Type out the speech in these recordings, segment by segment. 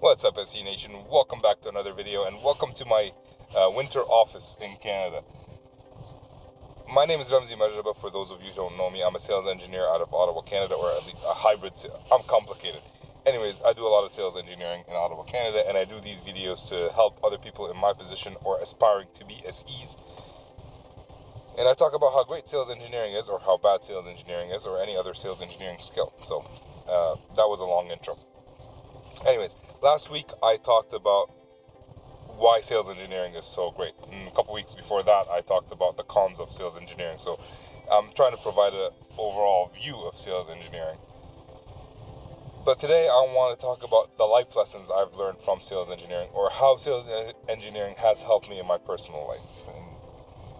What's up, SE Nation? Welcome back to another video, and welcome to my winter office in Canada. My name is Ramzi Majraba. For those of you who don't know me, I'm a sales engineer out of Ottawa, Canada, or at least a hybrid. I'm complicated. Anyways, I do a lot of sales engineering in Ottawa, Canada, and I do these videos to help other people in my position or aspiring to be SEs. And I talk about how great sales engineering is, or how bad sales engineering is, or any other sales engineering skill. So that was a long intro. Anyways, last week I talked about why sales engineering is so great. And a couple weeks before that, I talked about the cons of sales engineering. So I'm trying to provide an overall view of sales engineering. But today I want to talk about the life lessons I've learned from sales engineering, or how sales engineering has helped me in my personal life. And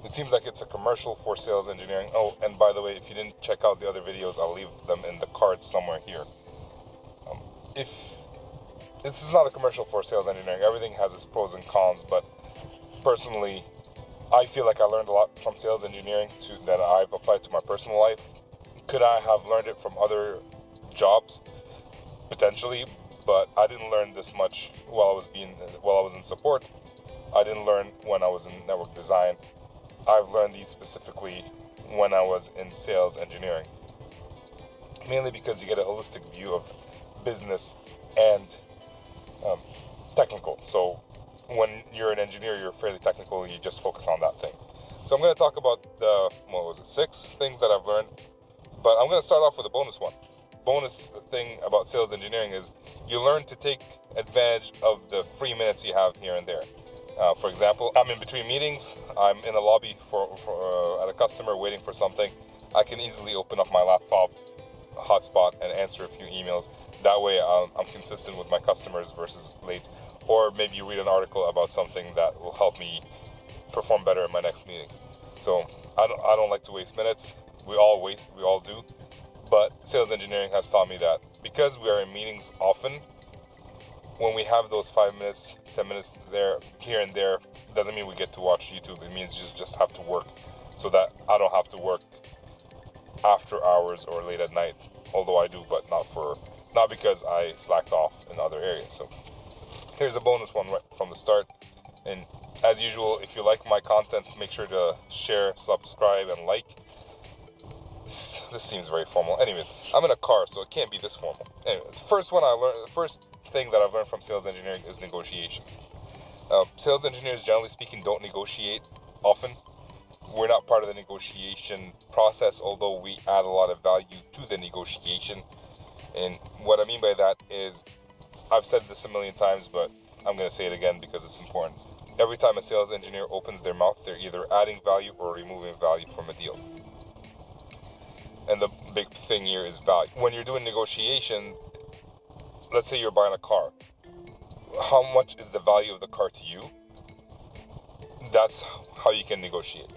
it seems like it's a commercial for sales engineering. Oh, and by the way, if you didn't check out the other videos, I'll leave them in the cards somewhere here. If this is not a commercial for sales engineering, everything has its pros and cons, but personally, I feel like I learned a lot from sales engineering that I've applied to my personal life. Could I have learned it from other jobs? Potentially, but I didn't learn this much while I was in support. I didn't learn when I was in network design. I've learned these specifically when I was in sales engineering, mainly because you get a holistic view of business and technical. So when you're an engineer, you're fairly technical, you just focus on that thing. So I'm going to talk about the 6 things that I've learned, but I'm going to start off with a bonus one. Bonus thing about sales engineering is you learn to take advantage of the free minutes you have here and there. For example, I'm in between meetings, I'm in a lobby at a customer waiting for something. I can easily open up my laptop, hotspot, and answer a few emails. That way I'm consistent with my customers versus late. Or maybe you read an article about something that will help me perform better in my next meeting. So I don't like to waste minutes. We all do. But sales engineering has taught me that because we are in meetings often, when we have those 5 minutes, 10 minutes there, here and there, doesn't mean we get to watch YouTube. It means you just have to work, so that I don't have to work after hours or late at night, although I do, but not because I slacked off in other areas. So here's a bonus one right from the start. And as usual, if you like my content, make sure to share, subscribe, and like. This seems very formal. Anyways, I'm in a car, so it can't be this formal. Anyway, the first thing that I've learned from sales engineering is negotiation. Sales engineers, generally speaking, don't negotiate often. We're not part of the negotiation process, although we add a lot of value to the negotiation. And what I mean by that is, I've said this a million times, but I'm going to say it again because it's important. Every time a sales engineer opens their mouth, they're either adding value or removing value from a deal. And the big thing here is value. When you're doing negotiation, let's say you're buying a car. How much is the value of the car to you? That's how you can negotiate.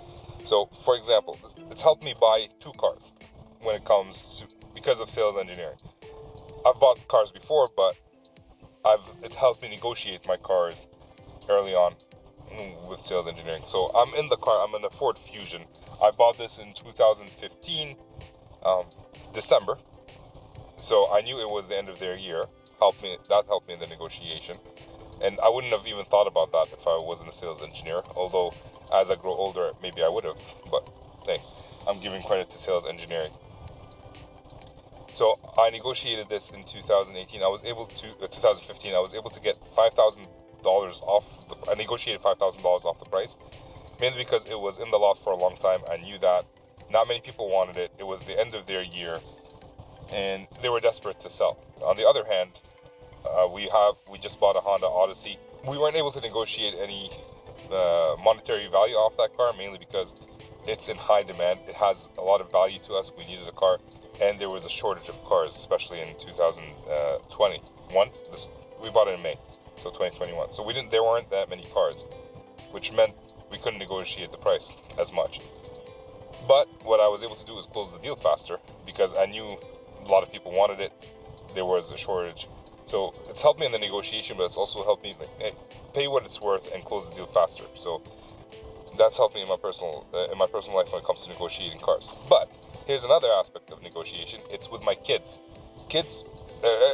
So, for example, it's helped me buy 2 cars because of sales engineering. I've bought cars before, but it helped me negotiate my cars early on with sales engineering. So I'm in the car. I'm in a Ford Fusion. I bought this in 2015, December. So I knew it was the end of their year. That helped me in the negotiation. And I wouldn't have even thought about that if I wasn't a sales engineer. Although, as I grow older, maybe I would have. But hey, I'm giving credit to sales engineering. So I negotiated this in 2018. 2015. I was able to get $5,000 off. I negotiated $5,000 off the price, mainly because it was in the lot for a long time. I knew that not many people wanted it. It was the end of their year, and they were desperate to sell. On the other hand, we just bought a Honda Odyssey. We weren't able to negotiate any monetary value off that car, mainly because it's in high demand. It has a lot of value to us. We needed a car, and there was a shortage of cars, especially in 2021. We bought it in May, so 2021. So there weren't that many cars, which meant we couldn't negotiate the price as much. But what I was able to do was close the deal faster because I knew a lot of people wanted it. There was a shortage. So it's helped me in the negotiation, but it's also helped me pay what it's worth and close the deal faster. So that's helped me in my personal life when it comes to negotiating cars. But here's another aspect of negotiation. It's with my kids.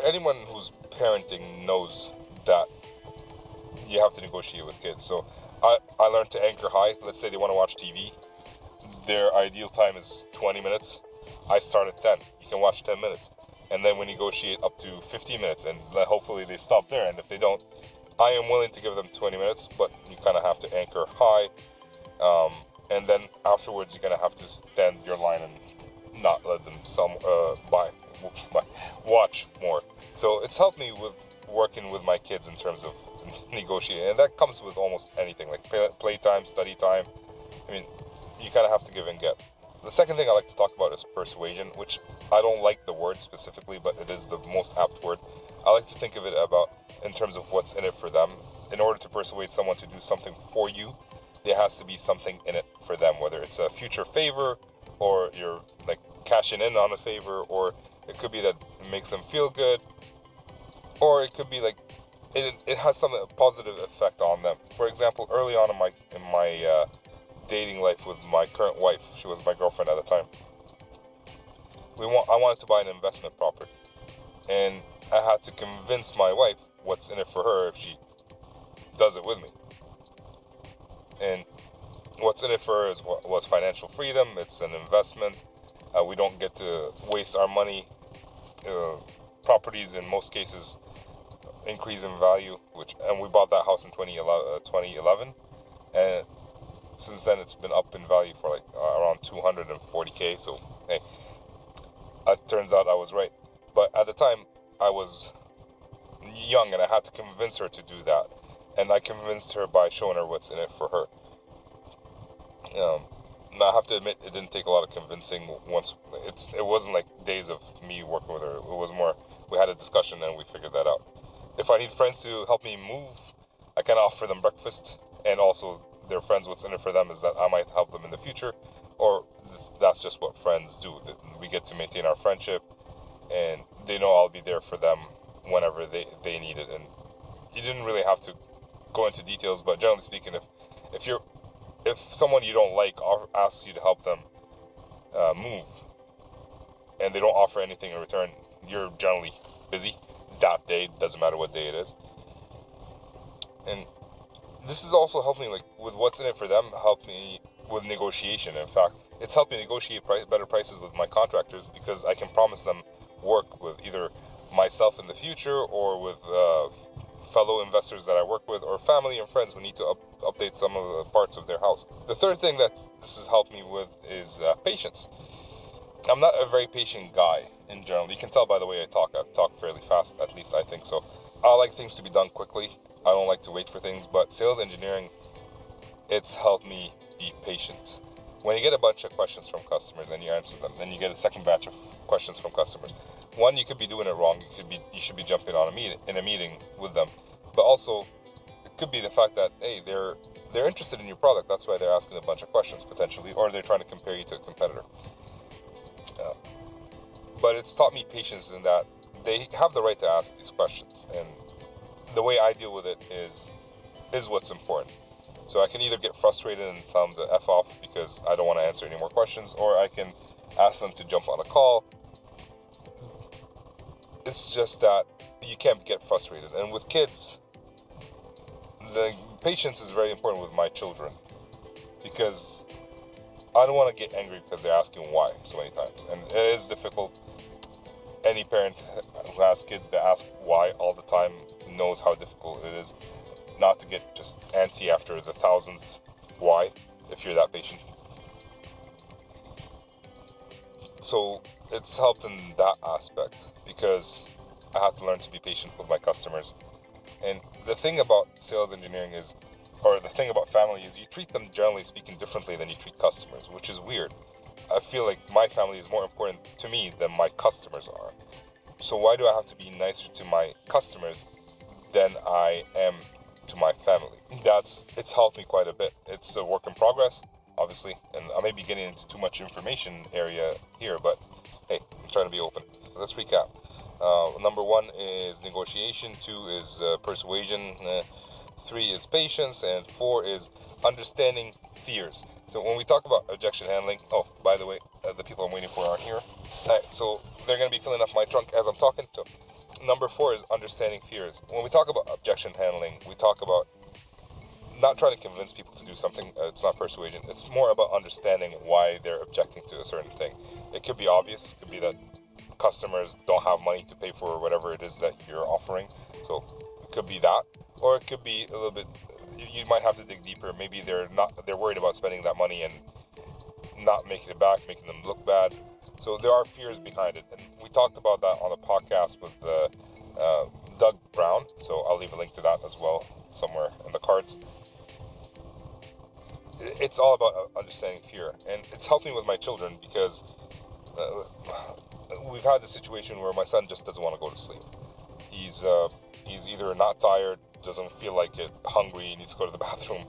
Anyone who's parenting knows that you have to negotiate with kids. So I learned to anchor high. Let's say they want to watch TV. Their ideal time is 20 minutes. I start at 10. You can watch 10 minutes. And then we negotiate up to 15 minutes, and hopefully they stop there. And if they don't, I am willing to give them 20 minutes, but you kind of have to anchor high. And then afterwards, you're going to have to stand your line and not let them watch more. So it's helped me with working with my kids in terms of negotiating. And that comes with almost anything, like playtime, study time. I mean, you kind of have to give and get. The second thing I like to talk about is persuasion, which I don't like the word specifically, but it is the most apt word. I like to think of it about in terms of what's in it for them. In order to persuade someone to do something for you, there has to be something in it for them, whether it's a future favor or you're like cashing in on a favor, or it could be that it makes them feel good, or it could be like it has some positive effect on them. For example, early on in my dating life with my current wife, she was my girlfriend at the time. I wanted to buy an investment property, and I had to convince my wife what's in it for her if she does it with me. And what's in it for her was financial freedom. It's an investment. We don't get to waste our money. Properties in most cases increase in value, and we bought that house in 2011, and since then it's been up in value for like around 240K. So hey, it turns out I was right. But at the time I was young and I had to convince her to do that, and I convinced her by showing her what's in it for her. I have to admit, it didn't take a lot of convincing. It wasn't like days of me working with her. It was more, we had a discussion and we figured that out. If I need friends to help me move, I can offer them breakfast, and also their friends, what's in it for them is that I might help them in the future, or that's just what friends do. We get to maintain our friendship, and they know I'll be there for them whenever they need it. And you didn't really have to go into details, but generally speaking, if someone you don't like asks you to help them move, and they don't offer anything in return, you're generally busy that day. Doesn't matter what day it is. And this has also helped me, like with what's in it for them, helped me with negotiation. In fact, it's helped me negotiate better prices with my contractors, because I can promise them work with either myself in the future or with fellow investors that I work with, or family and friends who need to update some of the parts of their house. The third thing that this has helped me with is patience. I'm not a very patient guy in general. You can tell by the way I talk. I talk fairly fast, at least I think so. I like things to be done quickly. I don't like to wait for things, but sales engineering, it's helped me be patient. When you get a bunch of questions from customers and you answer them, then you get a second batch of questions from customers. One, you could be doing it wrong. You should be jumping on a meeting with them. But also, it could be the fact that, hey, they're interested in your product. That's why they're asking a bunch of questions potentially, or they're trying to compare you to a competitor. But it's taught me patience in that they have the right to ask these questions, and the way I deal with it is what's important. So I can either get frustrated and tell them to F off because I don't want to answer any more questions, or I can ask them to jump on a call. It's just that you can't get frustrated. And with kids, the patience is very important with my children, because I don't want to get angry because they're asking why so many times. And it is difficult. Any parent who has kids that ask why all the time knows how difficult it is not to get just antsy after the 1,000th why, if you're that patient. So it's helped in that aspect, because I have to learn to be patient with my customers. And the thing about sales engineering is, or the thing about family is, you treat them, generally speaking, differently than you treat customers, which is weird. I feel like my family is more important to me than my customers are. So why do I have to be nicer to my customers than I am to my family? It's helped me quite a bit. It's a work in progress, obviously, and I may be getting into too much information area here, but hey, I'm trying to be open. Let's recap. Number 1 is negotiation, 2 is persuasion, 3 is patience, and 4 is understanding fears. So when we talk about objection handling, oh, by the way, the people I'm waiting for aren't here. All right, so they're going to be filling up my trunk as I'm talking. So Number 4 is understanding fears. When we talk about objection handling, we talk about not trying to convince people to do something. It's not persuasion. It's more about understanding why they're objecting to a certain thing. It could be obvious. It could be that customers don't have money to pay for whatever it is that you're offering. So it could be that, or it could be a little bit. You might have to dig deeper. Maybe they're worried about spending that money and not making it back, making them look bad. So there are fears behind it, and we talked about that on a podcast with Doug Brown. So I'll leave a link to that as well somewhere in the cards. It's all about understanding fear, and it's helped me with my children because we've had the situation where my son just doesn't want to go to sleep. He's either not tired, doesn't feel like it, hungry, needs to go to the bathroom.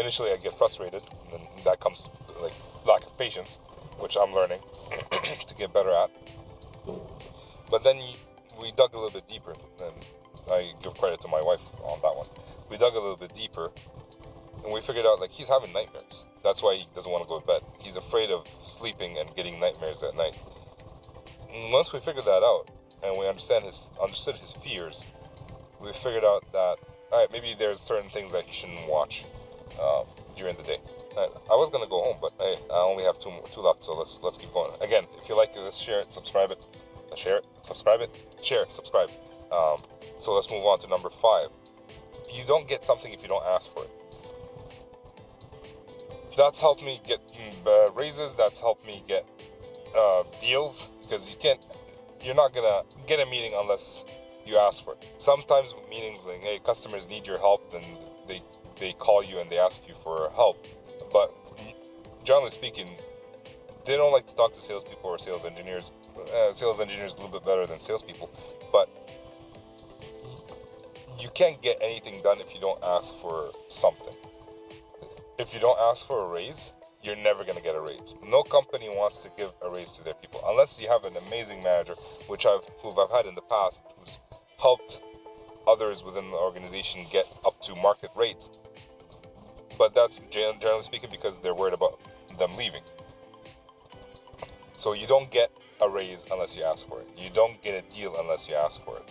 Initially, I get frustrated, and that comes like lack of patience, which I'm learning to get better at. But then we dug a little bit deeper, and I give credit to my wife on that one. We dug a little bit deeper, and we figured out like he's having nightmares. That's why he doesn't want to go to bed. He's afraid of sleeping and getting nightmares at night. And once we figured that out, and we understood his fears, we figured out that all right, maybe there's certain things that he shouldn't watch during the day. I was gonna go home, but hey, I only have two left, so let's keep going. Again, if you like this, share it, subscribe it, subscribe. So let's move on to number 5. You don't get something if you don't ask for it. That's helped me get raises. That's helped me get deals, because you're not gonna get a meeting unless you ask for it. Sometimes meetings like, hey, customers need your help, then they call you and they ask you for help. But generally speaking, they don't like to talk to salespeople or sales engineers. Sales engineers a little bit better than salespeople, but you can't get anything done if you don't ask for something. If you don't ask for a raise, you're never going to get a raise. No company wants to give a raise to their people unless you have an amazing manager, who I've had in the past, who's helped others within the organization get up to market rates. But that's generally speaking because they're worried about them leaving. So you don't get a raise unless you ask for it. You don't get a deal unless you ask for it.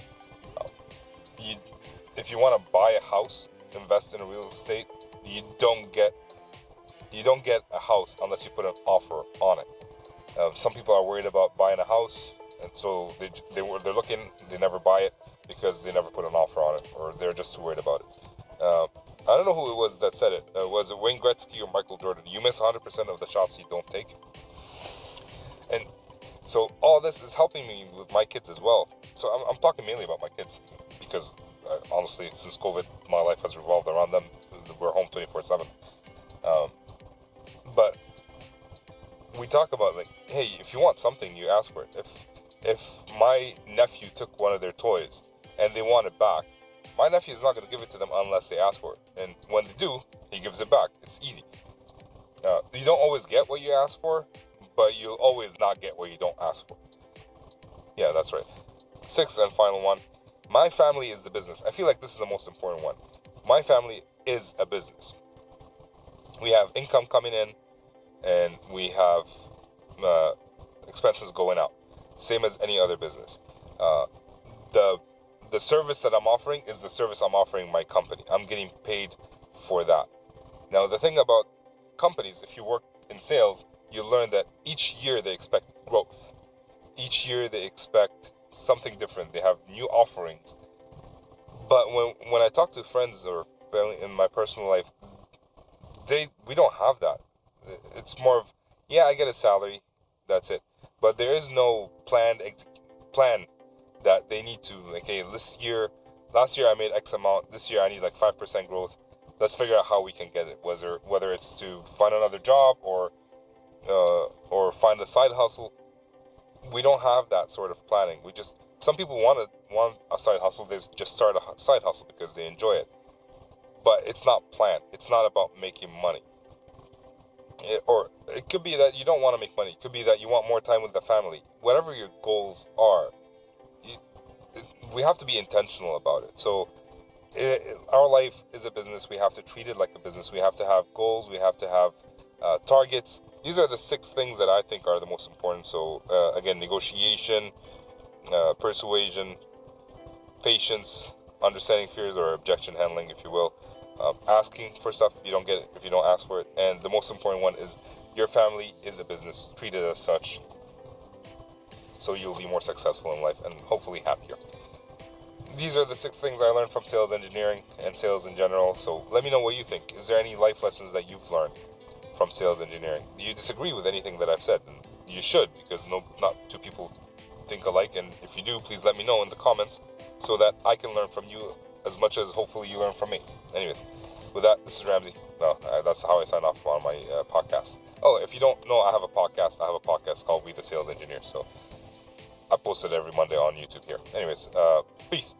If you want to buy a house, invest in real estate, you don't get a house unless you put an offer on it. Some people are worried about buying a house, and so they're looking. They never buy it because they never put an offer on it, or they're just too worried about it. I don't know who it was that said it. Was it Wayne Gretzky or Michael Jordan? You miss 100% of the shots you don't take. And so all this is helping me with my kids as well. So I'm talking mainly about my kids because honestly, since COVID, my life has revolved around them. We're home 24/7. But we talk about like, hey, if you want something, you ask for it. If my nephew took one of their toys and they want it back, my nephew is not going to give it to them unless they ask for it. And when they do, he gives it back. It's easy. You don't always get what you ask for, but you'll always not get what you don't ask for. Yeah, that's right. 6th and final one. My family is the business. I feel like this is the most important one. My family is a business. We have income coming in, and we have expenses going out. Same as any other business. The service that I'm offering is the service I'm offering my company. I'm getting paid for that. Now, the thing about companies, if you work in sales, you learn that each year they expect growth. Each year they expect something different. They have new offerings. But when I talk to friends or family in my personal life, we don't have that. It's more of, yeah, I get a salary, that's it. But there is no plan that they need to, like, hey, last year I made X amount, this year I need like 5% growth. Let's figure out how we can get it. Whether it's to find another job or find a side hustle. We don't have that sort of planning. Some people want a side hustle. They just start a side hustle because they enjoy it. But it's not planned. It's not about making money. Or it could be that you don't want to make money. It could be that you want more time with the family. Whatever your goals are, we have to be intentional about it. So our life is a business. We have to treat it like a business. We have to have goals. We have to have targets. These are the 6 things that I think are the most important. So again, negotiation, persuasion, patience, understanding fears or objection handling, if you will, asking for stuff. You don't get it if you don't ask for it. And the most important one is your family is a business. Treat it as such, so you'll be more successful in life and hopefully happier. These are the 6 things I learned from sales engineering and sales in general. So let me know what you think. Is there any life lessons that you've learned from sales engineering? Do you disagree with anything that I've said? And you should, because not two people think alike. And if you do, please let me know in the comments so that I can learn from you as much as hopefully you learn from me. Anyways, with that, this is Ramsey. No, that's how I sign off on my podcast. Oh, if you don't know, I have a podcast. Called We the Sales Engineer. So I post it every Monday on YouTube here. Anyways, peace.